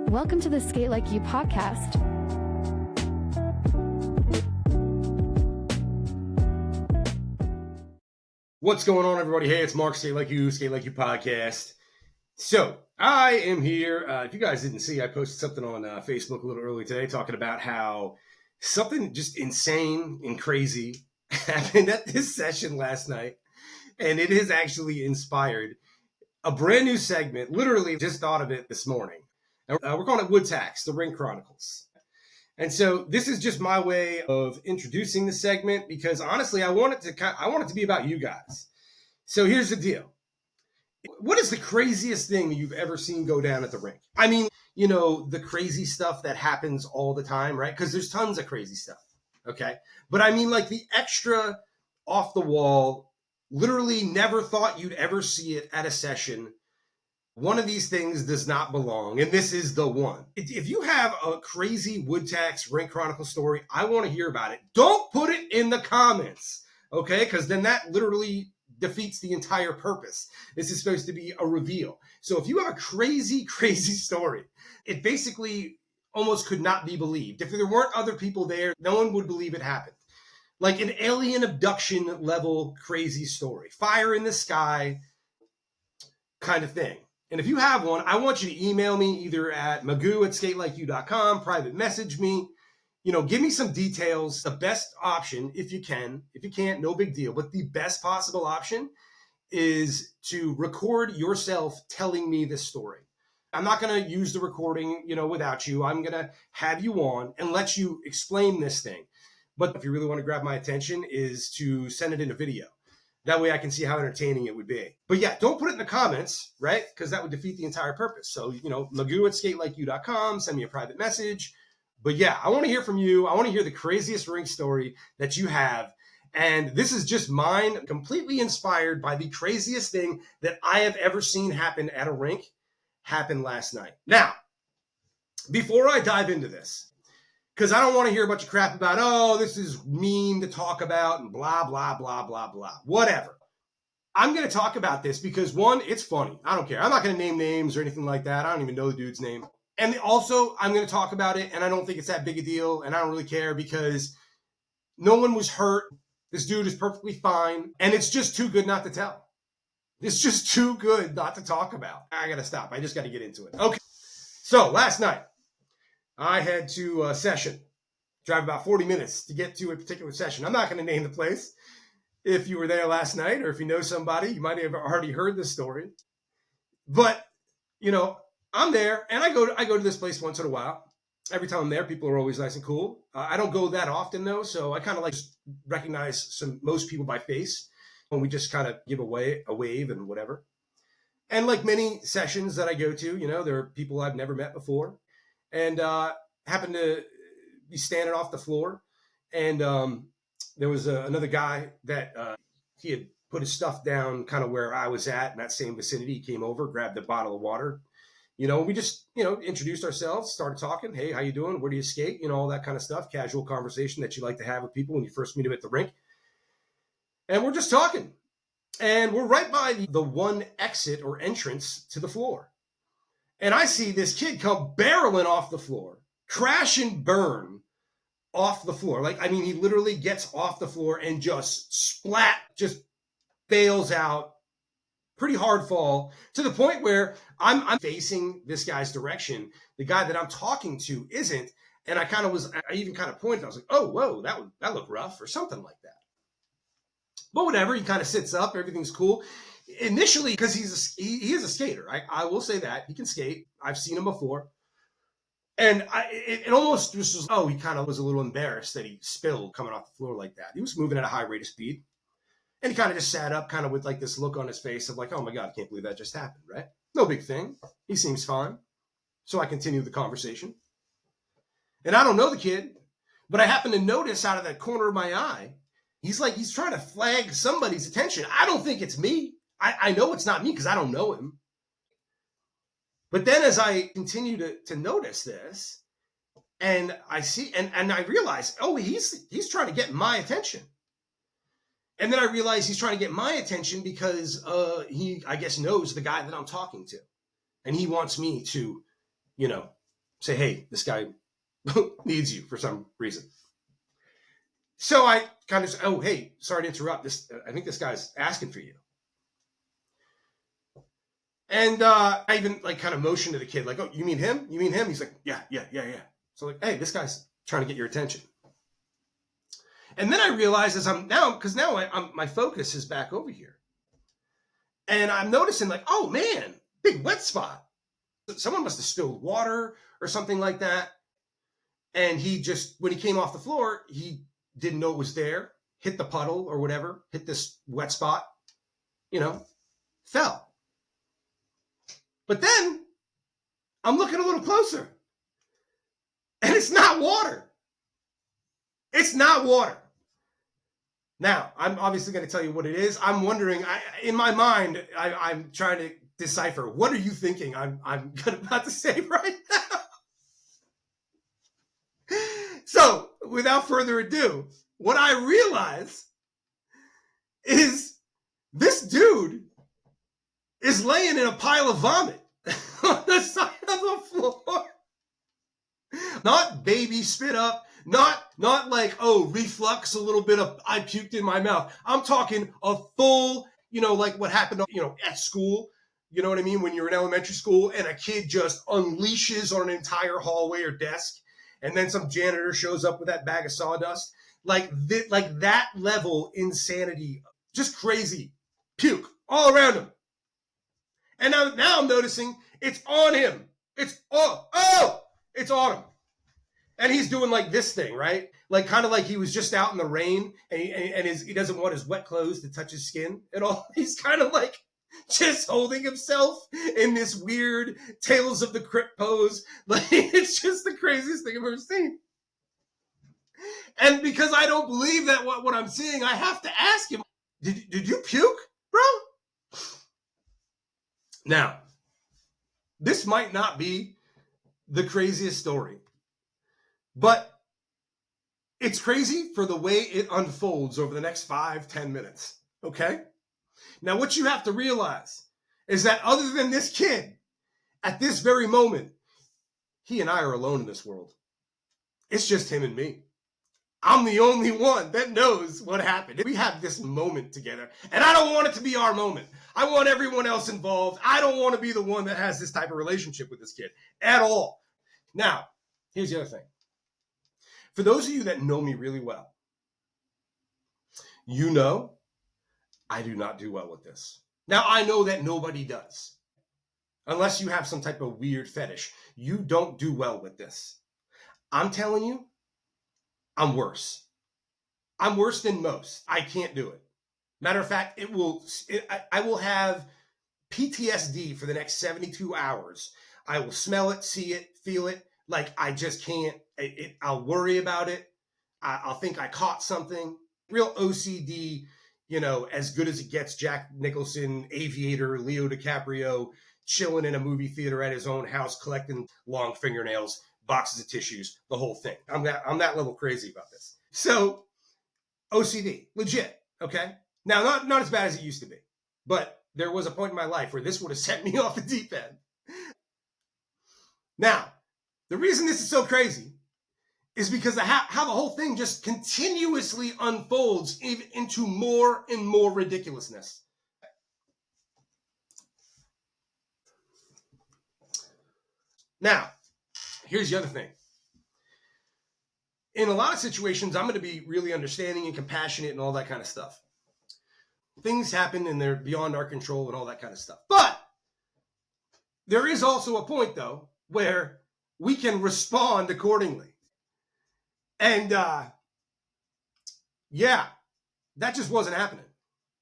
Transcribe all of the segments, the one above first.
Welcome to the Sk8LikeYou Podcast. What's going on, everybody? Hey, it's Mark, Sk8LikeYou Podcast. So, I am here. If you guys didn't see, I posted something on Facebook a little early today talking about how something just insane and crazy happened at this session last night. And it has actually inspired a brand new segment. Literally just thought of it this morning. We're calling it Wood Tax, the Rink Chronicles. And so this is just my way of introducing the segment because honestly, I want it to be about you guys. So here's the deal. What is the craziest thing you've ever seen go down at the rink? I mean, you know, the crazy stuff that happens all the time, right? Because there's tons of crazy stuff, okay? But I mean like the extra off the wall, literally never thought you'd ever see it at a session. One of these things does not belong, and this is the one. If you have a crazy Wood Tax Rink Chronicle story, I want to hear about it. Don't put it in the comments, okay? Because then that literally defeats the entire purpose. This is supposed to be a reveal. So if you have a crazy, crazy story, it basically almost could not be believed. If there weren't other people there, no one would believe it happened. Like an alien abduction level crazy story. Fire in the sky kind of thing. And if you have one, I want you to email me either at magoo@skatelikeyou.com, private message me, give me some details. The best option, if you can, if you can't, no big deal. But the best possible option is to record yourself telling me this story. I'm not going to use the recording, without you. I'm going to have you on and let you explain this thing. But if you really want to grab my attention is to send it in a video. That way I can see how entertaining it would be. But yeah, don't put it in the comments, right? Because that would defeat the entire purpose. So, magoo@skatelikeyou.com, send me a private message. But yeah, I want to hear from you. I want to hear the craziest rink story that you have. And this is just mine, completely inspired by the craziest thing that I have ever seen happen at a rink happen last night. Now, before I dive into this, because I don't want to hear a bunch of crap about, this is mean to talk about and blah, blah, blah, blah, blah, whatever. I'm going to talk about this because, one, it's funny. I don't care. I'm not going to name names or anything like that. I don't even know the dude's name. And also, I'm going to talk about it, and I don't think it's that big a deal, and I don't really care because no one was hurt. This dude is perfectly fine, and it's just too good not to tell. It's just too good not to talk about. I got to stop. I just got to get into it. Okay. So, last night, I had to session, drive about 40 minutes to get to a particular session. I'm not going to name the place. If you were there last night or if you know somebody, you might have already heard this story. But, I'm there and I go to this place once in a while. Every time I'm there, people are always nice and cool. I don't go that often though, so I kind of like recognize most people by face when we just kind of give a wave and whatever. And like many sessions that I go to, there are people I've never met before. And happened to be standing off the floor. And there was another guy that he had put his stuff down kind of where I was at in that same vicinity. He came over, grabbed a bottle of water. We just, introduced ourselves, started talking. Hey, how you doing? Where do you skate? All that kind of stuff. Casual conversation that you like to have with people when you first meet them at the rink. And we're just talking. And we're right by the one exit or entrance to the floor. And I see this kid come barreling off the floor, crash and burn off the floor. He literally gets off the floor and just bails out. Pretty hard fall to the point where I'm facing this guy's direction. The guy that I'm talking to isn't. And I even kind of pointed. I was like, oh, whoa, that looked rough or something like that. But whatever, he kind of sits up. Everything's cool. Initially, because he is a skater. I will say that. He can skate. I've seen him before. And it almost just was, he kind of was a little embarrassed that he spilled coming off the floor like that. He was moving at a high rate of speed. And he kind of just sat up kind of with like this look on his face of like, oh my God, I can't believe that just happened, right? No big thing. He seems fine. So I continue the conversation. And I don't know the kid, but I happen to notice out of the corner of my eye, he's trying to flag somebody's attention. I don't think it's me. I know it's not me because I don't know him. But then as I continue to notice this, and I see, and I realize, he's trying to get my attention. And then I realize he's trying to get my attention because he, I guess, knows the guy that I'm talking to. And he wants me to, say, hey, this guy needs you for some reason. So I kind of say, oh, hey, sorry to interrupt. I think this guy's asking for you. And I even like kind of motion to the kid, like, oh, you mean him? You mean him? He's like, yeah. So like, hey, this guy's trying to get your attention. And then I realize my focus is back over here. And I'm noticing like, oh man, big wet spot. Someone must have spilled water or something like that. And he just, when he came off the floor, he didn't know it was there, hit the puddle or whatever, hit this wet spot, fell. But then I'm looking a little closer and it's not water. It's not water. Now, I'm obviously going to tell you what it is. I'm wondering, in my mind, I'm trying to decipher, what are you thinking I'm about to say right now? So, without further ado, what I realize is this dude is laying in a pile of vomit on the side of the floor. Not baby spit up, not like, oh, reflux, a little bit of I puked in my mouth. I'm talking a full, like what happened, at school. You know what I mean? When you're in elementary school and a kid just unleashes on an entire hallway or desk, and then some janitor shows up with that bag of sawdust. Like that level insanity, just crazy. Puke all around him. And now I'm noticing it's on him. It's on him. And he's doing like this thing, right? Like kind of like he was just out in the rain and he doesn't want his wet clothes to touch his skin at all. He's kind of like just holding himself in this weird Tales of the Crypt pose. Like it's just the craziest thing I've ever seen. And because I don't believe that what I'm seeing, I have to ask him, did you puke, bro? Now, this might not be the craziest story, but it's crazy for the way it unfolds over the next 5-10 minutes, okay? Now, what you have to realize is that other than this kid, at this very moment, he and I are alone in this world. It's just him and me. I'm the only one that knows what happened. We have this moment together, and I don't want it to be our moment. I want everyone else involved. I don't want to be the one that has this type of relationship with this kid at all. Now, here's the other thing. For those of you that know me really well, you know I do not do well with this. Now, I know that nobody does. Unless you have some type of weird fetish, you don't do well with this. I'm telling you, I'm worse. I'm worse than most. I can't do it. Matter of fact, I will have PTSD for the next 72 hours. I will smell it, see it, feel it. Like I just can't. I'll worry about it. I'll think I caught something. Real OCD, as good as it gets. Jack Nicholson, Aviator, Leo DiCaprio, chilling in a movie theater at his own house, collecting long fingernails, boxes of tissues, the whole thing. I'm that level crazy about this. So OCD, legit, okay? Now, not as bad as it used to be, but there was a point in my life where this would have sent me off the deep end. Now, the reason this is so crazy is because of how the whole thing just continuously unfolds into more and more ridiculousness. Now, here's the other thing. In a lot of situations, I'm going to be really understanding and compassionate and all that kind of stuff. Things happen and they're beyond our control and all that kind of stuff. But there is also a point, though, where we can respond accordingly. And, yeah, that just wasn't happening.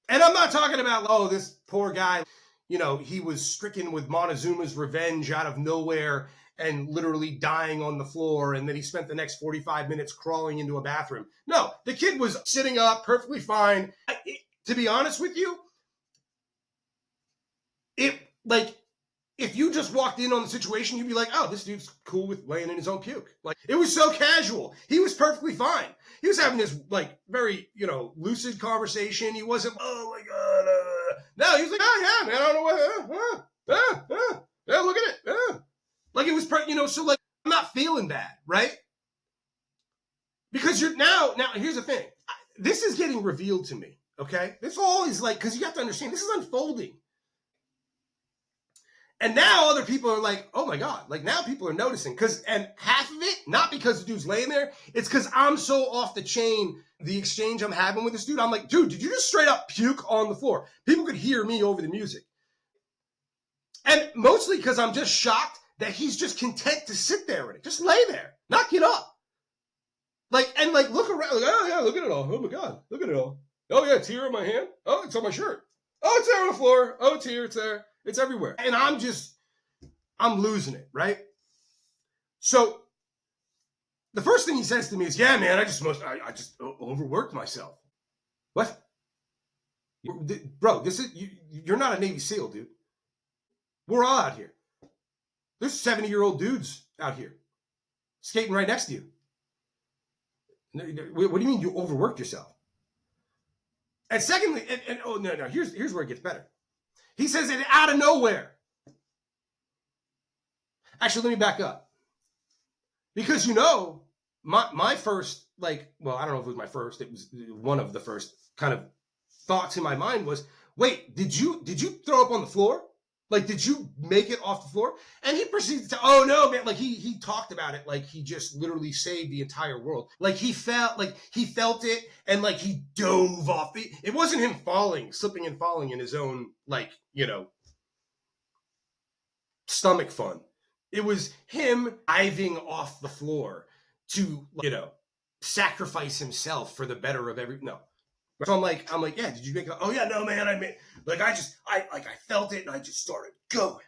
And I'm not talking about, this poor guy, he was stricken with Montezuma's revenge out of nowhere and literally dying on the floor, and then he spent the next 45 minutes crawling into a bathroom. No, the kid was sitting up perfectly fine. To be honest with you, if you just walked in on the situation, you'd be like, oh, this dude's cool with laying in his own puke. Like, it was so casual. He was perfectly fine. He was having this, very, lucid conversation. He wasn't, oh, my God. No, he was like, oh, yeah, man, I don't know what, yeah, look at it. Like, it was, so, I'm not feeling bad, right? Because now here's the thing. This is getting revealed to me, okay? This all is like, because you have to understand, this is unfolding. And now other people are like, oh my God, like now people are noticing. And half of it, not because the dude's laying there, it's because I'm so off the chain, the exchange I'm having with this dude. I'm like, dude, did you just straight up puke on the floor? People could hear me over the music. And mostly because I'm just shocked that he's just content to sit there and just lay there, not get up. Look around, like, oh yeah, look at it all. Oh my God, look at it all. Oh yeah, it's here in my hand. Oh, it's on my shirt. Oh, it's there on the floor. Oh, it's here, it's there. It's everywhere. And I'm losing it, right? So the first thing he says to me is, yeah, man, I just overworked myself. What? Bro, you're not a Navy SEAL, dude. We're all out here. There's 70-year-old dudes out here skating right next to you. What do you mean you overworked yourself? And secondly, here's where it gets better. He says it out of nowhere. Actually, let me back up. Because my first, I don't know if it was my first, it was one of the first kind of thoughts in my mind was, wait, did you throw up on the floor? Like, did you make it off the floor? And he proceeded to, oh no, man, like he talked about it like he just literally saved the entire world. Like he felt it and like he dove off. It wasn't him slipping and falling in his own, stomach fun. It was him diving off the floor to, sacrifice himself for the better of no. So I'm like, yeah, did you make it? Oh yeah, no, man, I felt it and I just started going,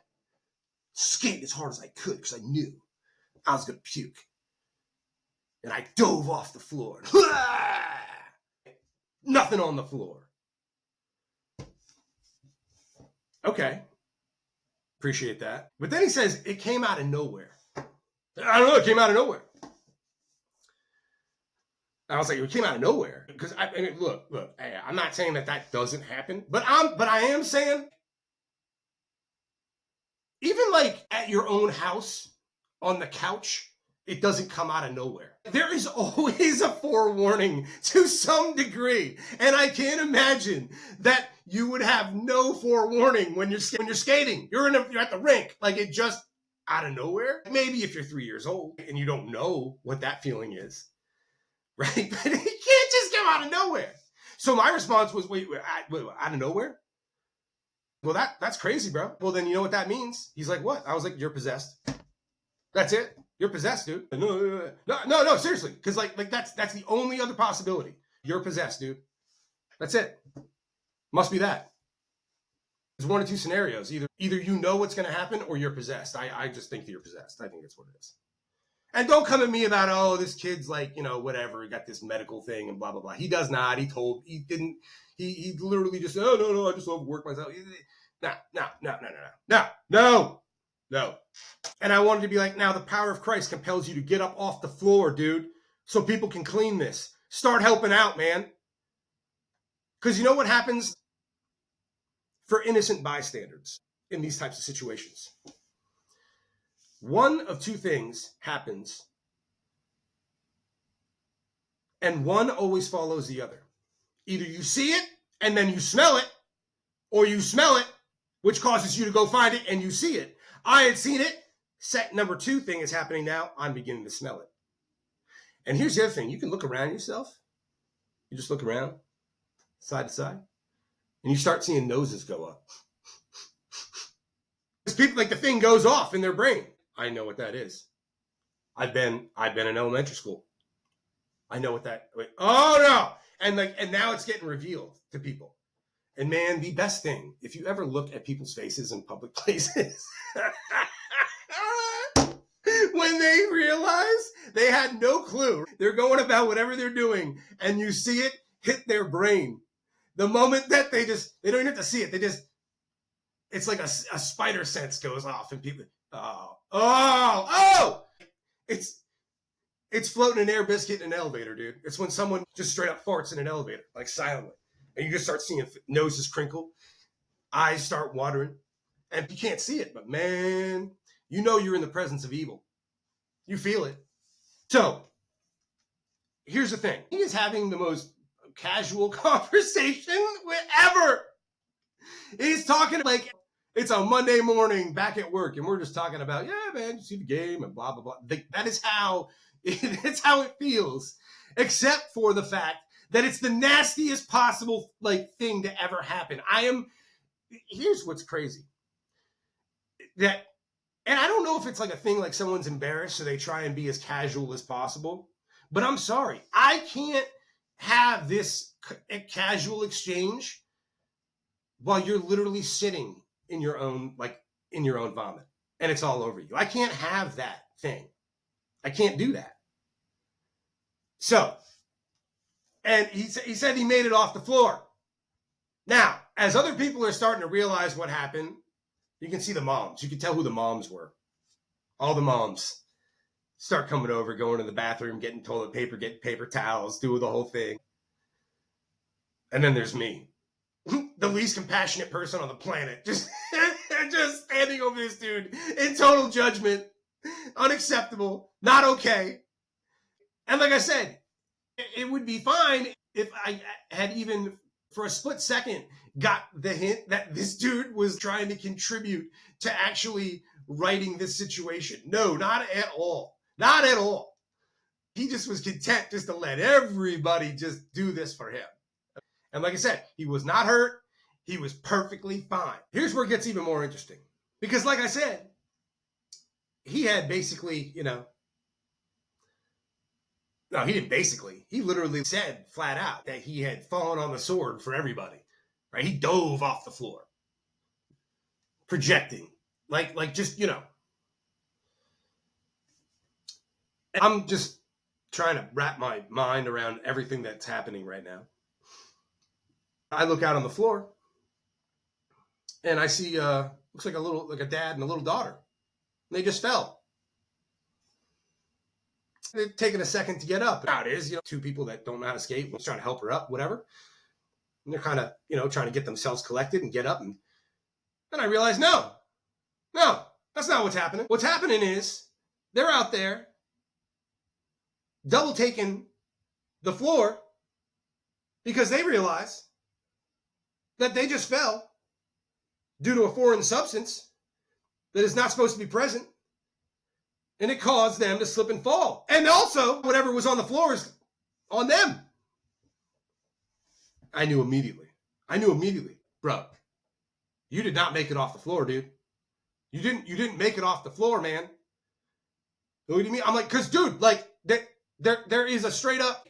skating as hard as I could because I knew I was gonna puke, and I dove off the floor. Nothing on the floor. Okay, appreciate that. But then he says it came out of nowhere. I don't know, it came out of nowhere. I was like, it came out of nowhere. Because look, hey, I'm not saying that doesn't happen, but I am saying, even like at your own house on the couch, it doesn't come out of nowhere. There is always a forewarning to some degree, and I can't imagine that you would have no forewarning when you're skating. You're at the rink, like it just out of nowhere. Maybe if you're 3 years old and you don't know what that feeling is. Right? But it can't just come out of nowhere. So my response was, wait, out of nowhere? Well, that's crazy, bro. Well, then you know what that means? He's like, what? I was like, you're possessed. That's it. You're possessed, dude. No, seriously. Because like that's the only other possibility. You're possessed, dude. That's it. Must be that. There's one or two scenarios. Either you know what's going to happen or you're possessed. I just think that you're possessed. I think that's what it is. And don't come at me about, oh, this kid's like, whatever, he got this medical thing and blah, blah, blah. He does not. He literally just, oh, no, I just overworked myself. No. And I wanted to be like, now the power of Christ compels you to get up off the floor, dude, so people can clean this. Start helping out, man. Because you know what happens for innocent bystanders in these types of situations? One of two things happens, and one always follows the other. Either you see it, and then you smell it, or you smell it, which causes you to go find it, and you see it. I had seen it. Number two thing is happening now. I'm beginning to smell it. And here's the other thing. You can look around yourself. You just look around, side to side, and you start seeing noses go up. Because people, like, the thing goes off in their brain. I know what that is. I've been in elementary school. I know what that. Oh no! And now it's getting revealed to people. And man, the best thing, if you ever look at people's faces in public places, when they realize they had no clue, they're going about whatever they're doing, and you see it hit their brain. The moment that they don't even have to see it, it's like a spider sense goes off, and people. Oh! It's floating an air biscuit in an elevator, dude. It's when someone just straight up farts in an elevator, like silently. And you just start seeing noses crinkle, eyes start watering, and you can't see it, but man, you know you're in the presence of evil. You feel it. So here's the thing. He is having the most casual conversation ever. He's talking like it's a Monday morning back at work, and we're just talking about, yeah, man, you see the game and blah, blah, blah. That is how it feels, except for the fact that it's the nastiest possible thing to ever happen. Here's what's crazy. And I don't know if it's like a thing like someone's embarrassed, so they try and be as casual as possible. But I'm sorry, I can't have this casual exchange while you're literally sitting in your own vomit and it's all over you. I can't have that thing. I can't do that. So, and he said he made it off the floor. Now, as other people are starting to realize what happened, you can see the moms. You can tell who the moms were. All the moms start coming over, going to the bathroom, getting toilet paper, getting paper towels, doing the whole thing. And then there's me, the least compassionate person on the planet, just standing over this dude in total judgment. Unacceptable. Not okay. And like I said, it would be fine if I had even for a split second got the hint that this dude was trying to contribute to actually righting this situation. No, not at all. Not at all. He just was content just to let everybody just do this for him. And like I said, he was not hurt. He was perfectly fine. Here's where it gets even more interesting. Because like I said, he had basically, no, he didn't basically. He literally said flat out that he had fallen on the sword for everybody, right? He dove off the floor, projecting, like just, I'm just trying to wrap my mind around everything that's happening right now. I look out on the floor and I see, looks like a dad and a little daughter. And they just fell. They're taking a second to get up. Now it is, two people that don't know how to skate, trying to help her up, whatever. And they're kind of, trying to get themselves collected and get up. And then I realize, no, that's not what's happening. What's happening is they're out there double taking the floor because they realize that they just fell due to a foreign substance that is not supposed to be present. And it caused them to slip and fall. And also, whatever was on the floor is on them. I knew immediately. Bro, you did not make it off the floor, dude. You didn't make it off the floor, man. What do you mean? I'm like, because, dude, there is a straight up,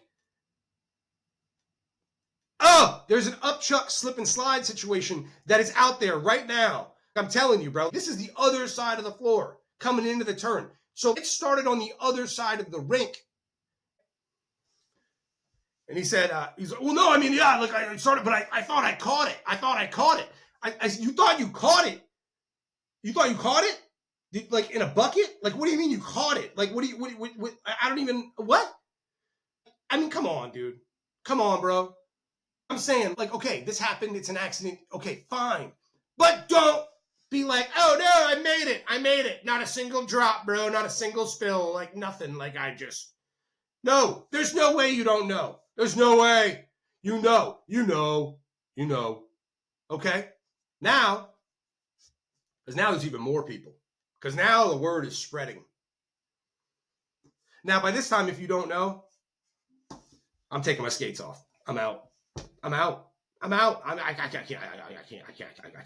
there's an upchuck slip and slide situation that is out there right now. I'm telling you, bro, this is the other side of the floor coming into the turn. So it started on the other side of the rink. And he said, he's like, well, no, I mean, yeah, I started, but I thought I caught it. You thought you caught it? You thought you caught it? In a bucket? What do you mean you caught it? What I don't even, what? I mean, come on, dude. Come on, bro. I'm saying, okay, this happened. It's an accident. Okay, fine. But don't be like, oh, no, I made it. Not a single drop, bro. Not a single spill. Nothing. No, there's no way you don't know. There's no way. You know. Okay? Now, because now there's even more people. Because now the word is spreading. Now, by this time, if you don't know, I'm taking my skates off. I'm out. I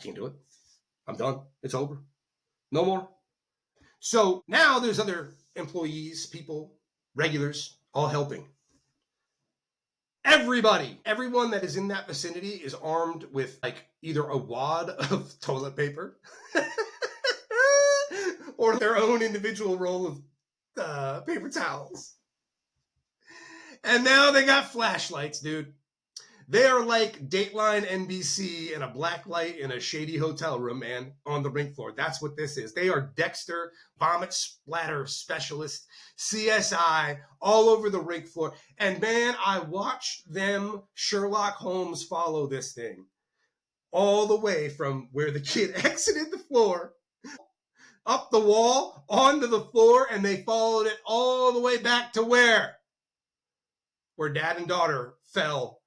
can't do it. I'm done. It's over. No more. So now there's other employees, people, regulars, all helping. Everyone that is in that vicinity is armed with either a wad of toilet paper or their own individual roll of paper towels. And now they got flashlights, dude. They are like Dateline NBC and a black light in a shady hotel room, man, on the rink floor. That's what this is. They are Dexter, vomit splatter specialist, CSI, all over the rink floor. And man, I watched them, Sherlock Holmes, follow this thing all the way from where the kid exited the floor up the wall, onto the floor, and they followed it all the way back to where? Where dad and daughter fell,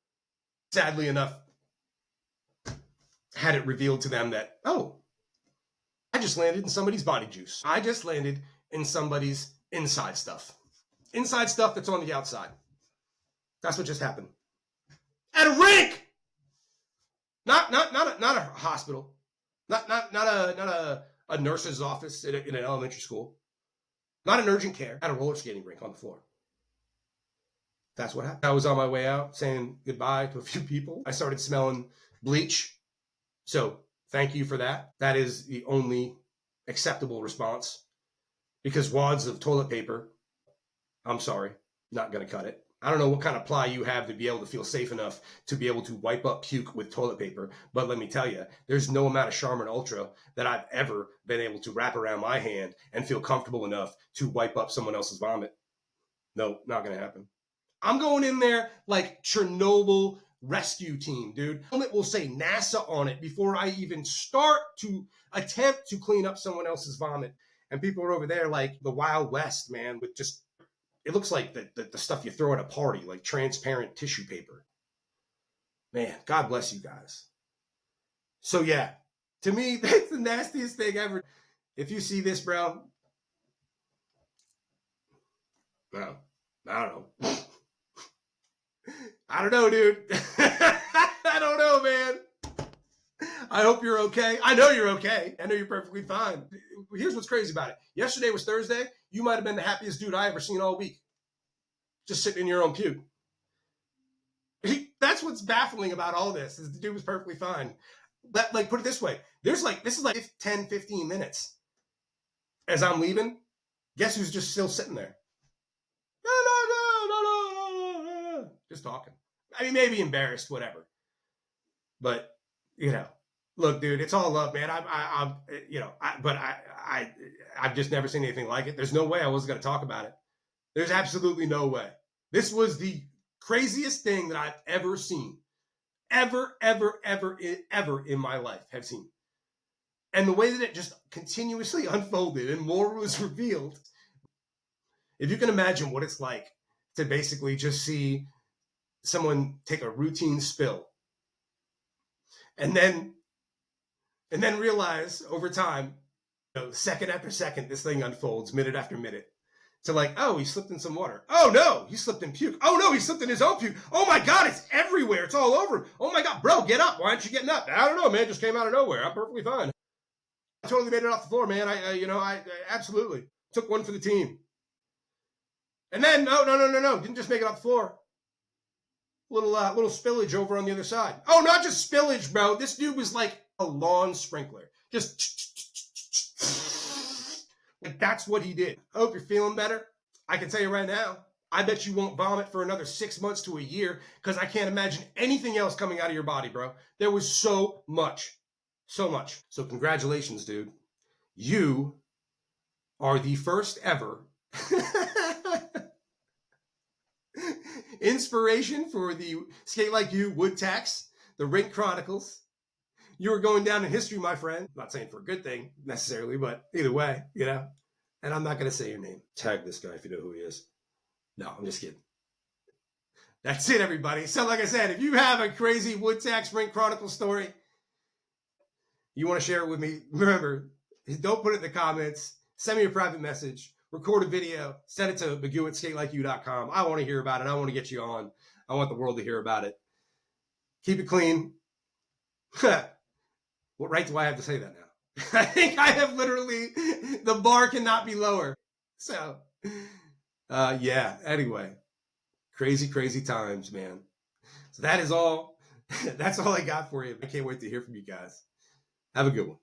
sadly enough, had it revealed to them that, oh, I just landed in somebody's body juice. I just landed in somebody's inside stuff. Inside stuff that's on the outside. That's what just happened. At a rink! Not a hospital. Not a nurse's office in an elementary school. Not an urgent care. At a roller skating rink on the floor. That's what happened. I was on my way out saying goodbye to a few people. I started smelling bleach. So thank you for that. That is the only acceptable response. Because wads of toilet paper, I'm sorry, not going to cut it. I don't know what kind of ply you have to be able to feel safe enough to be able to wipe up puke with toilet paper. But let me tell you, there's no amount of Charmin Ultra that I've ever been able to wrap around my hand and feel comfortable enough to wipe up someone else's vomit. No, not going to happen. I'm going in there like Chernobyl rescue team, dude. It will say NASA on it before I even start to attempt to clean up someone else's vomit. And people are over there like the Wild West, man, with just, it looks like the stuff you throw at a party, like transparent tissue paper. Man, God bless you guys. So yeah, to me, that's the nastiest thing ever. If you see this, bro, no, I don't know. I don't know, dude. I don't know, man. I hope you're okay. I know you're okay. I know you're perfectly fine. Here's what's crazy about it. Yesterday was Thursday. You might have been the happiest dude I ever seen all week. Just sitting in your own puke. That's what's baffling about all this, is the dude was perfectly fine. But, like, put it this way. This is like 10, 15 minutes. As I'm leaving, guess who's just still sitting there? No. Just talking. I mean, maybe embarrassed, whatever. But, you know, look, dude, it's all love, man. I've just never seen anything like it. There's no way I wasn't going to talk about it. There's absolutely no way. This was the craziest thing that I've ever seen. Ever in my life have seen. And the way that it just continuously unfolded and more was revealed. If you can imagine what it's like to basically just see someone take a routine spill and then realize over time, second after second, this thing unfolds, minute after minute. So like, oh, he slipped in some water. Oh no, he slipped in puke. Oh no, he slipped in his own puke. Oh my God, it's everywhere. It's all over him. Oh my God, bro, get up. Why aren't you getting up? I don't know, man. Just came out of nowhere. I'm perfectly fine. I totally made it off the floor, man. I absolutely took one for the team. And then, no. Didn't just make it off the floor. Little spillage over on the other side. Oh, not just spillage, bro. This dude was like a lawn sprinkler. Just like that's what he did. I hope you're feeling better. I can tell you right now, I bet you won't vomit for another 6 months to a year because I can't imagine anything else coming out of your body, bro. There was so much. So much. So congratulations, dude. You are the first ever inspiration for the Skate Like You wood tax, the Rink Chronicles. You are going down in history, my friend. Not saying for a good thing necessarily, but either way, And I'm not going to say your name. Tag this guy if you know who he is. No, I'm just kidding. That's it, everybody. So like I said, if you have a crazy wood tax Rink Chronicles story, you want to share it with me, remember, don't put it in the comments. Send me a private message. Record a video, send it to Magoo at skatelikeyou.com. I want to hear about it. I want to get you on. I want the world to hear about it. Keep it clean. What right do I have to say that now? I think I have literally, the bar cannot be lower. So, yeah, anyway. Crazy times, man. So that is all. That's all I got for you. I can't wait to hear from you guys. Have a good one.